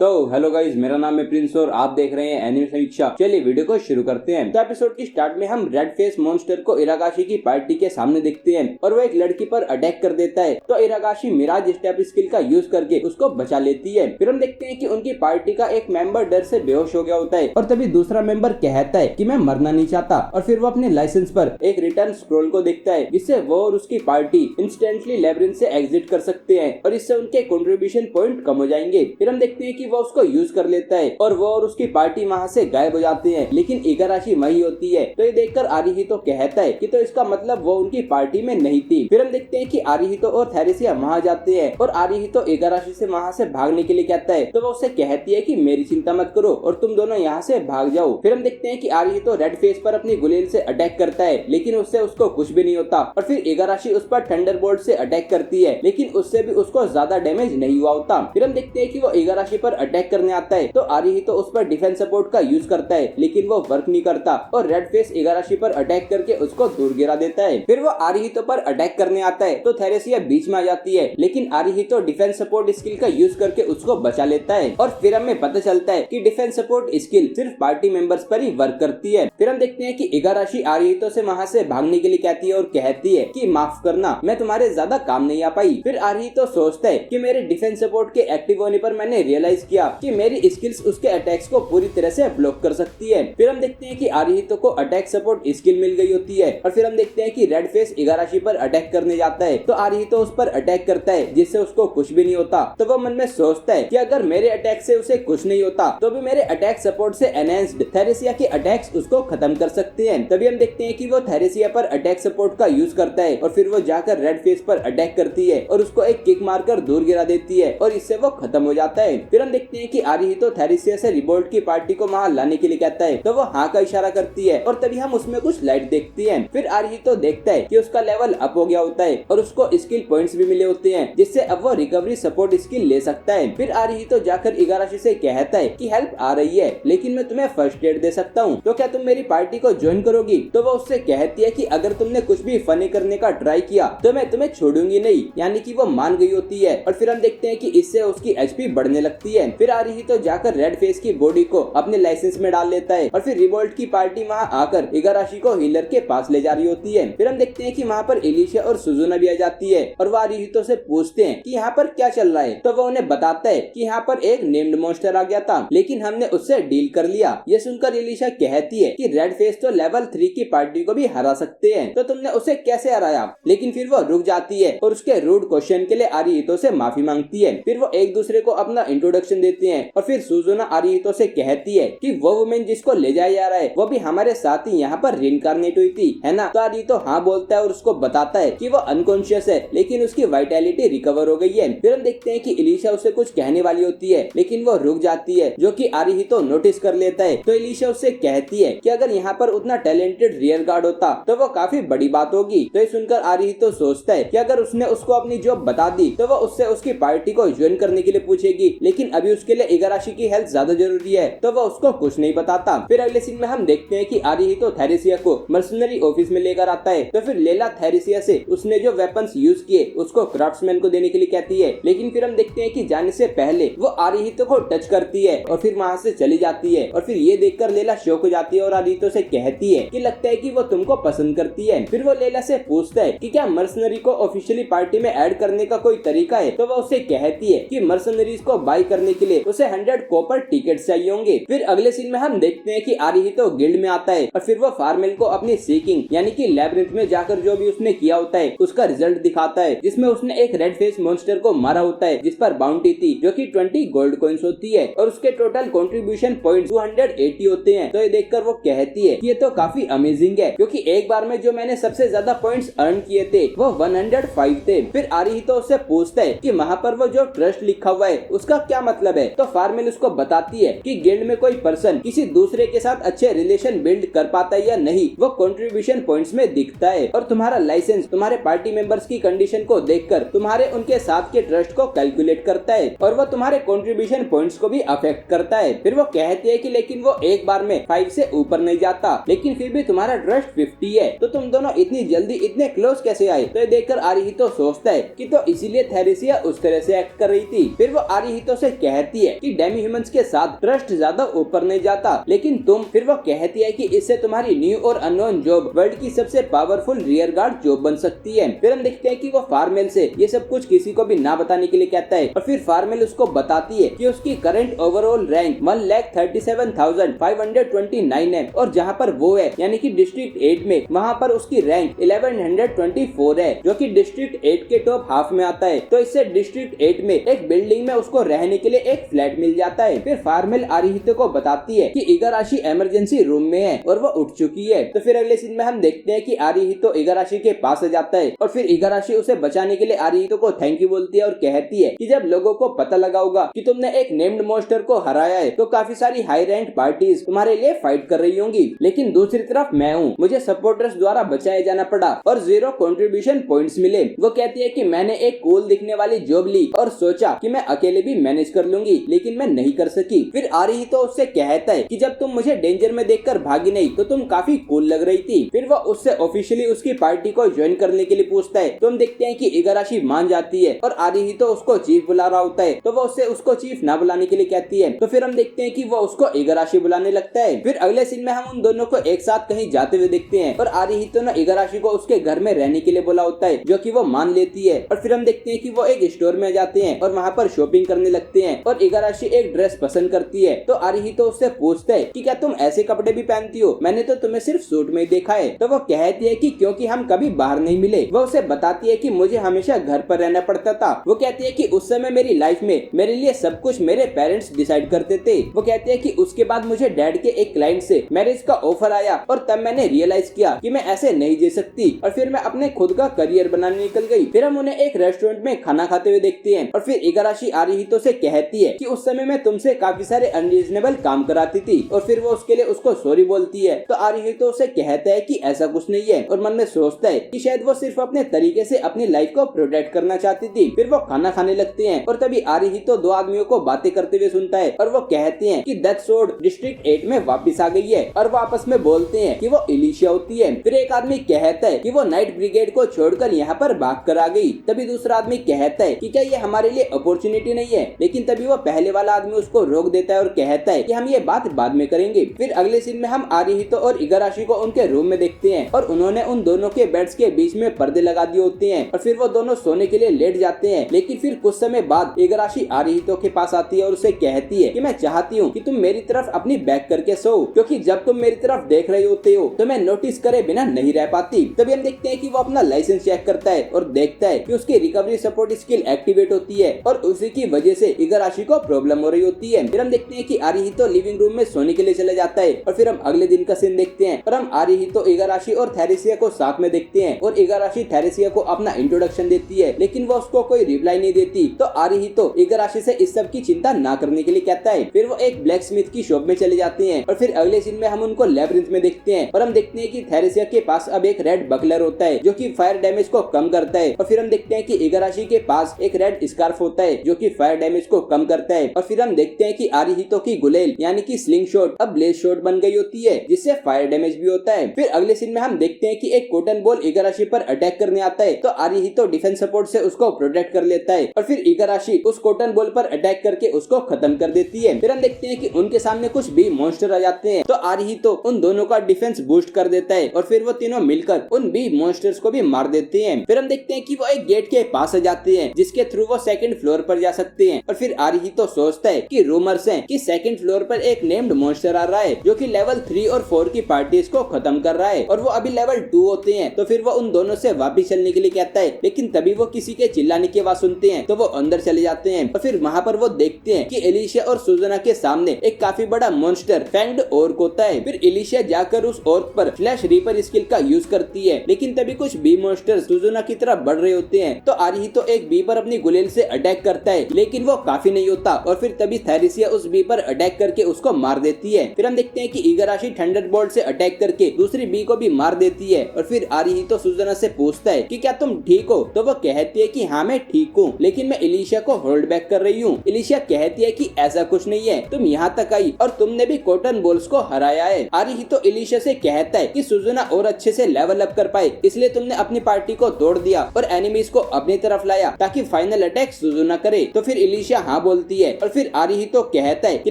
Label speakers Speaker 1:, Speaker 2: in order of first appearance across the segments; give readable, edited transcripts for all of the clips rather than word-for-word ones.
Speaker 1: तो hello guys, मेरा नाम है प्रिंस और आप देख रहे हैं एनिमे समीक्षा। चलिए वीडियो को शुरू करते हैं। तो एपिसोड की स्टार्ट में हम रेड फेस मॉन्स्टर को इरागाशी की पार्टी के सामने देखते हैं और वो एक लड़की पर अटैक कर देता है। तो इरागाशी मिराज स्टेप स्किल का यूज करके उसको बचा लेती है। फिर हम देखते हैं कि उनकी पार्टी का एक मेंबर डर से बेहोश हो गया होता है और तभी दूसरा मेंबर कहता है कि मैं मरना नहीं चाहता, और फिर वो अपने लाइसेंस पर एक रिटर्न स्क्रॉल को देखता है जिससे वो और उसकी पार्टी इंस्टेंटली लेबिरिंथ से एग्जिट कर सकते हैं और इससे उनके कंट्रीब्यूशन पॉइंट कम हो जाएंगे। फिर हम देखते हैं कि वो उसको यूज कर लेता है और वो और उसकी पार्टी वहाँ से गायब हो जाते हैं, लेकिन इगाराशी वही होती है। तो ये देखकर आरिहितो कहता है कि तो इसका मतलब वो उनकी पार्टी में नहीं थी। फिर हम देखते हैं कि आरिहितो और थेरेसिया वहाँ जाते हैं और आरिहितो इगाराशी से वहाँ से भागने के लिए कहता है। तो वो उससे कहती है कि मेरी चिंता मत करो और तुम दोनों यहाँ से भाग जाओ। फिर हम देखते हैं कि आरिहितो रेड फेस पर अपनी गुलेल से अटैक करता है, लेकिन उससे उसको कुछ भी नहीं होता। और फिर इगाराशी उस पर थंडरबोल्ट से अटैक करती है, लेकिन उससे भी उसको ज्यादा डैमेज नहीं हुआ होता। फिर हम देखते हैं कि वो इगाराशी पर अटैक करने आता है, तो आरिहितो उस पर डिफेंस सपोर्ट का यूज करता है, लेकिन वो वर्क नहीं करता और रेड फेस इगाराशी पर अटैक करके उसको दूर गिरा देता है। फिर वो आरिहितो पर अटैक करने आता है, तो थेरेसिया बीच में आ जाती है, लेकिन आरिहितो डिफेंस सपोर्ट स्किल का यूज करके उसको बचा लेता है। और फिर हमें पता चलता है कि डिफेंस सपोर्ट स्किल सिर्फ पार्टी मेंबर्स पर ही वर्क करती है। फिर हम देखते हैं कि इगाराशी आरिहितो से वहाँ से भागने के लिए कहती है और कहती है कि माफ करना, मैं तुम्हारे ज्यादा काम नहीं आ पाई। फिर आरिहितो सोचता है कि मेरे डिफेंस सपोर्ट के एक्टिव होने पर मैंने रियलाइज किया कि मेरी स्किल्स उसके अटैक्स को पूरी तरह से ब्लॉक कर सकती है। फिर हम देखते हैं कि आरिहितो को अटैक सपोर्ट स्किल मिल गई होती है और फिर हम देखते हैं कि रेड फेस इगाराशी पर अटैक करने जाता है, तो आरिहितो उस पर अटैक करता है जिससे उसको कुछ भी नहीं होता। तो वो मन में सोचता है कि अगर मेरे अटैक से उसे कुछ नहीं होता तो भी मेरे अटैक सपोर्ट से एनहेंस्ड थेरेसिया के अटैक्स उसको खत्म कर सकते हैं। तभी हम देखते हैं कि वो थेरेसिया पर अटैक सपोर्ट का यूज करता है और फिर वो जाकर रेड फेस पर अटैक करती है और उसको एक किक मारकर दूर गिरा देती है और इससे वो खत्म हो जाता है। फिर हम देखते हैं कि आरिहितो थेरेसिया से रिबोल्ट की पार्टी को वहां लाने के लिए कहता है, तो वो हाँ का इशारा करती है और तभी हम उसमें कुछ लाइट देखते हैं। फिर आरिहितो देखता है कि उसका लेवल अप हो गया होता है और उसको स्किल पॉइंट्स भी मिले होते हैं, जिससे अब वो रिकवरी सपोर्ट स्किल ले सकता है। फिर आरिहितो जाकर इगाराशी से कहता है कि हेल्प आ रही है, लेकिन मैं तुम्हें फर्स्ट एड दे सकता हूँ, तो क्या तुम मेरी पार्टी को ज्वाइन करोगी? तो वो उससे कहती है कि अगर तुमने कुछ भी फनी करने का ट्राई किया तो मैं तुम्हें छोड़ूंगी नहीं, यानी कि वो मान गई होती है। और फिर हम देखते हैं कि इससे उसकी एचपी बढ़ने लगती है। फिर आरिहितो जाकर रेड फेस की बॉडी को अपने लाइसेंस में डाल लेता है और फिर रिवोल्ट की पार्टी वहाँ आकर इगाराशी को हीलर के पास ले जा रही होती है। फिर हम देखते हैं कि वहाँ पर एलिशा और सुजुना भी आ जाती है और वो आरिहितो से पूछते हैं कि यहाँ पर क्या चल रहा है। तो वो उन्हें बताता है कि यहाँ पर एक नेम्ड मॉन्स्टर आ गया था, लेकिन हमने उससे डील कर लिया। ये सुनकर एलिशा कहती है कि रेड फेस तो लेवल 3 की पार्टी को भी हरा सकते हैं, तो तुमने उसे कैसे हराया? लेकिन फिर वो रुक जाती है और उसके रूड क्वेश्चन के लिए आरिहितो से माफी मांगती है। फिर वो एक दूसरे को अपना इंट्रोडक्शन देते हैं और फिर सुजुना आरिहितो से कहती है कि वो वुमेन जिसको ले जाया जा रहा है वो भी हमारे साथ ही यहाँ पर रिइंकार्नेट हुई थी, है ना? तो आरिहितो हाँ बोलता है और उसको बताता है कि वो अनकॉन्शियस है, लेकिन उसकी वाइटैलिटी रिकवर हो गई है। फिर हम देखते हैं कि एलिशा उसे कुछ कहने वाली होती है, लेकिन वो रुक जाती है, जो कि आरिहितो नोटिस कर लेता है। तो एलिशा उससे कहती है कि अगर यहाँ पर उतना टैलेंटेड रियर गार्ड होता तो वो काफी बड़ी बात होगी। तो ये सुनकर आरिहितो सोचता है कि अगर उसने उसको अपनी जॉब बता दी तो वो उससे उसकी पार्टी को ज्वाइन करने के लिए पूछेगी, लेकिन अभी उसके लिए इगाराशी की हेल्प ज्यादा जरूरी है, तो वो उसको कुछ नहीं बताता। फिर अगले सीन में हम देखते हैं कि आरिहितो थेरेसिया को मर्सनरी ऑफिस में लेकर आता है, तो फिर लेला थेरेसिया से उसने जो वेपन्स यूज किए उसको क्राफ्ट्समैन को देने के लिए कहती है, लेकिन फिर हम देखते हैं कि जाने से पहले वो आरिहितो को टच करती है और फिर वहाँ से चली जाती है। और फिर ये देखकर लेला शॉक हो जाती है और आरिहितो से कहती है कि लगता है कि वो तुमको पसंद करती है। फिर वो लेला से पूछता है कि क्या मर्सनरी को ऑफिशियली पार्टी में ऐड करने का कोई तरीका है? तो वो उसे कहती है कि मर्सनरीज को बाय करने के लिए उसे 100 कॉपर टिकट चाहिए होंगे। फिर अगले सीन में हम देखते हैं कि आरिहितो गिल्ड में आता है और फिर वो फार्मेल को अपनी सीकिंग यानी कि लैबिरिंथ में जाकर जो भी उसने किया होता है उसका रिजल्ट दिखाता है, जिसमें उसने एक रेड फेस मॉन्स्टर को मारा होता है जिस पर बाउंटी थी जो कि 20 गोल्ड कॉइंस होती है और उसके टोटल कंट्रीब्यूशन पॉइंट्स 280 होते हैं। तो ये देखकर वो कहती है कि ये तो काफी अमेजिंग है, क्योंकि एक बार में जो मैंने सबसे ज्यादा पॉइंट्स अर्न किए थे वो 105 थे। फिर आरिहितो उससे पूछता है कि वहाँ पर वो जो ट्रस्ट लिखा हुआ है उसका क्या मतलब है? तो फार्मेल उसको बताती है कि गिल्ड में कोई पर्सन किसी दूसरे के साथ अच्छे रिलेशन बिल्ड कर पाता है या नहीं वो कंट्रीब्यूशन पॉइंट्स में दिखता है, और तुम्हारा लाइसेंस तुम्हारे पार्टी मेंबर्स की कंडीशन को देखकर तुम्हारे उनके साथ के ट्रस्ट को कैलकुलेट करता है और वो तुम्हारे कंट्रीब्यूशन पॉइंट्स को भी अफेक्ट करता है। फिर वो कहती है कि लेकिन वो एक बार में 5 से ऊपर नहीं जाता, लेकिन फिर भी तुम्हारा ट्रस्ट 50 है, तो तुम दोनों इतनी जल्दी इतने क्लोज कैसे आए? तो ये देखकर आरिहितो सोचता है कि तो इसीलिए थेरेसिया उस तरह से एक्ट कर रही थी। फिर वो आरिहितो से कहती है कि डेमी ह्यूमंस के साथ ट्रस्ट ज्यादा ऊपर नहीं जाता, लेकिन तुम, फिर वो कहती है कि इससे तुम्हारी न्यू और अननोन जॉब वर्ल्ड की सबसे पावरफुल रियर गार्ड जॉब बन सकती है। फिर हम देखते हैं कि वो फार्मेल से ये सब कुछ किसी को भी ना बताने के लिए कहता है और फिर फार्मेल उसको बताती है कि उसकी करंट ओवरऑल रैंक 1,37,529 है और जहाँ पर वो है यानी कि डिस्ट्रिक्ट 8 में, वहाँ पर उसकी रैंक 1124 है जो कि डिस्ट्रिक्ट 8 के टॉप हाफ में आता है। तो इससे डिस्ट्रिक्ट 8 में एक बिल्डिंग में उसको रहने के लिए एक फ्लैट मिल जाता है। फिर फार्मेल आरिहितो को बताती है कि इगाराशी इमरजेंसी रूम में है और वो उठ चुकी है। तो फिर अगले सीन में हम देखते हैं कि आरिहितो इगाराशी के पास जाता है और फिर इगाराशी उसे बचाने के लिए आरिहितो को थैंक यू बोलती है और कहती है कि जब लोगों को पता लगा होगा कि तुमने एक नेम्ड मॉन्स्टर को हराया है तो काफी सारी हाई रैंक पार्टीज तुम्हारे लिए फाइट कर रही होंगी, लेकिन दूसरी तरफ मैं हूँ, मुझे सपोर्टर्स द्वारा बचाया जाना पड़ा और 0 कंट्रीब्यूशन पॉइंट्स मिले। वो कहती है कि मैंने एक कूल दिखने वाली जॉब ली और सोचा कि मैं अकेले भी मैनेज कर लूंगी, लेकिन मैं नहीं कर सकी। फिर आरिहितो उससे कहता है कि जब तुम मुझे डेंजर में देखकर भागी नहीं तो तुम काफी कूल लग रही थी। फिर वो उससे ऑफिशियली उसकी पार्टी को ज्वाइन करने के लिए पूछता है। तो हम देखते हैं कि इगाराशी मान जाती है और आरिहितो उसको चीफ बुला रहा होता है तो वो उससे उसको चीफ ना बुलाने के लिए कहती है। तो फिर हम देखते हैं कि वो उसको इगाराशी बुलाने लगता है। फिर अगले सीन में हम उन दोनों को एक साथ कहीं जाते हुए देखते हैं और आरिहितो ने इगाराशी को उसके घर में रहने के लिए बोला होता है जो कि वो मान लेती है। और फिर हम देखते हैं कि वो एक स्टोर में जाते हैं और वहाँ पर शॉपिंग करने लगते हैं और इगाराशी एक ड्रेस पसंद करती है। तो आरिहितो उससे पूछता है कि क्या तुम ऐसे कपड़े भी पहनती हो, मैंने तो तुम्हें सिर्फ सूट में देखा है। तो वो कहती है कि क्योंकि हम कभी बाहर नहीं मिले। वो उसे बताती है कि मुझे हमेशा घर पर रहना पड़ता था। वो कहती है कि उस समय मेरी लाइफ में मेरे लिए सब कुछ मेरे पेरेंट्स डिसाइड करते थे। वो कहती है कि उसके बाद मुझे डैड के एक क्लाइंट से मैरिज का ऑफर आया और तब मैंने रियलाइज किया कि मैं ऐसे नहीं जी सकती और फिर मैं अपने खुद का करियर बनाने निकल गई। फिर हम उन्हें एक रेस्टोरेंट में खाना खाते हुए देखते हैं और फिर इगाराशी आरिहितो से कहती है कि उस समय मैं तुमसे काफी सारे अनरीजनेबल काम कराती थी और फिर वो उसके लिए उसको सॉरी बोलती है। तो आरिहितो उसे कहता है कि ऐसा कुछ नहीं है और मन में सोचता है कि शायद वो सिर्फ अपने तरीके से अपनी लाइफ को प्रोटेक्ट करना चाहती थी। फिर वो खाना खाने लगते हैं और तभी आरिहितो दो आदमियों को बातें करते हुए सुनता है और वो कहते हैं कि डेथ सोर्ड डिस्ट्रिक्ट 8 में वापस आ गई है और वो आपस में बोलते हैं कि वो इलिशिया होती है। फिर एक आदमी कहता है कि वो नाइट ब्रिगेड को छोड़कर यहाँ पर भाग कर आ गई। तभी दूसरा आदमी कहता है कि क्या ये हमारे लिए अपॉर्चुनिटी नहीं है, लेकिन तभी वो पहले वाला आदमी उसको रोक देता है और कहता है कि हम ये बात बाद में करेंगे। फिर अगले सीन में हम आरिहितो और इगाराशी को उनके रूम में देखते हैं और उन्होंने उन दोनों के बेड्स के बीच में पर्दे लगा दिए होते हैं और फिर वो दोनों सोने के लिए लेट जाते हैं। लेकिन फिर कुछ समय बाद इगाराशी आरिहितो के पास आती है और उसे कहती है कि मैं चाहती हूँ कि तुम मेरी तरफ अपनी बैक करके सो, क्योंकि जब तुम मेरी तरफ देख रहे होते हो तो मैं नोटिस करे बिना नहीं रह पाती। तभी हम देखते हैं कि वो अपना लाइसेंस चेक करता है और देखता है कि उसकी रिकवरी सपोर्ट स्किल एक्टिवेट होती है और उसी की वजह से इगाराशी को प्रॉब्लम हो रही होती है। फिर हम देखते हैं कि आरिहितो लिविंग रूम में सोने के लिए चले जाता है और फिर हम अगले दिन का सीन देखते हैं और हम आरिहितो इगाराशी और थेरेसिया को साथ में देखते हैं और इगाराशी थेरेसिया को अपना इंट्रोडक्शन देती है, लेकिन वो उसको कोई रिप्लाई नहीं देती। तो आरिहितो इगाराशी से इस सब की चिंता ना करने के लिए कहता है। फिर वो एक ब्लैक स्मिथ की शॉप में चले जाते हैं और फिर अगले सीन में हम उनको लैब्रिंथ में देखते हैं और हम देखते हैं कि थेरेसिया के पास अब एक रेड बकलर होता है जो कि फायर डैमेज को कम करता है और फिर हम देखते हैं कि इगाराशी के पास एक रेड स्कार्फ होता है जो कि फायर डैमेज को कम करता है और फिर हम देखते हैं कि आरिहितो की गुलेल यानी कि स्लिंग शॉट अब ब्लेज शॉट बन गई होती है जिससे फायर डैमेज भी होता है। फिर अगले सीन में हम देखते हैं कि एक कॉटन बॉल इगाराशी पर अटैक करने आता है तो आरिहितो डिफेंस सपोर्ट से उसको प्रोटेक्ट कर लेता है और फिर इगाराशी उस कॉटन बॉल पर अटैक करके उसको खत्म कर देती है। फिर हम देखते हैं कि उनके सामने कुछ बी मॉन्स्टर आ जाते हैं तो आरिहितो उन दोनों का डिफेंस बूस्ट कर देता है और फिर वो तीनों मिलकर उन बी मॉन्स्टर्स को भी मार देते हैं। फिर हम देखते हैं कि वो एक गेट के पास आ जाते हैं जिसके थ्रू वो सेकंड फ्लोर पर जा सकते हैं और फिर आरिहितो सोचता है कि रूमर्स हैं कि सेकंड फ्लोर पर एक नेम्ड मॉन्स्टर आ रहा है जो कि लेवल 3 और 4 की पार्टीज को खत्म कर रहा है और वो अभी लेवल 2 होते हैं। तो फिर वो उन दोनों से वापस चलने के लिए कहता है, लेकिन तभी वो किसी के चिल्लाने की आवाज सुनते हैं तो वो अंदर चले जाते हैं और फिर वहाँ पर वो देखते हैं कि एलिशिया और सुजना के सामने एक काफी बड़ा मॉन्स्टर फैंग्ड ऑर्क होता है। फिर एलिशिया जाकर उस ऑर्क पर फ्लैश रीपर स्किल का यूज करती है, लेकिन तभी कुछ बी मॉन्स्टर सुजना की तरफ बढ़ रहे होते हैं तो आरिहितो एक बी पर अपनी गुलेल से अटैक करता है, लेकिन वो काफी नहीं होता और फिर तभी थेरेसिया उस बी पर अटैक करके उसको मार देती है। फिर हम देखते हैं कि इगाराशी थंडरबोल्ट से अटैक करके दूसरी बी को भी मार देती है और फिर आरिहितो सुजना से पूछता है कि क्या तुम ठीक हो, तो वो कहती है कि हाँ मैं ठीक हूँ, लेकिन मैं एलिशिया को होल्ड बैक कर रही हूँ। एलिशिया कहती है कि ऐसा कुछ नहीं है, तुम यहाँ तक आई और तुमने भी कॉटन बॉल्स को हराया है। आरिहितो एलिशिया से कहता है कि सुजना और अच्छे से लेवल अप कर पाए इसलिए तुमने अपनी पार्टी को तोड़ दिया और एनिमीज को अपनी तरफ लाया ताकि फाइनल अटैक सुजना करे। तो फिर एलिशिया हाँ हाँ बोलती है और फिर आरिहितो कहता है कि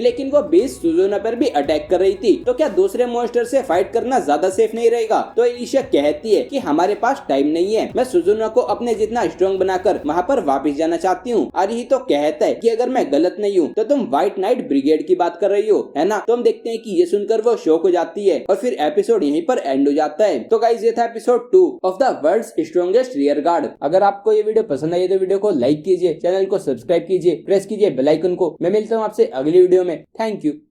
Speaker 1: लेकिन वो बेस सुजुना पर भी अटैक कर रही थी, तो क्या दूसरे मॉन्स्टर से फाइट करना ज्यादा सेफ नहीं रहेगा? तो एलिशा कहती है कि हमारे पास टाइम नहीं है, मैं सुजुना को अपने जितना स्ट्रॉन्ग बनाकर वहाँ पर वापस जाना चाहती हूँ। आरिहितो कहता है कि अगर मैं गलत नहीं हूँ तो तुम व्हाइट नाइट ब्रिगेड की बात कर रही हो, है ना? तो हम देखते हैं कि ये सुनकर वो शॉक हो जाती है और फिर एपिसोड यहीं पर एंड हो जाता है। तो गाइस ये था episode 2 of the world's strongest rear guard. अगर आपको ये वीडियो पसंद आई तो वीडियो को लाइक कीजिए, चैनल को सब्सक्राइब कीजिए, प्रेस कीजिए बेल आइकन को। मैं मिलता हूँ आपसे अगली वीडियो में। Thank you.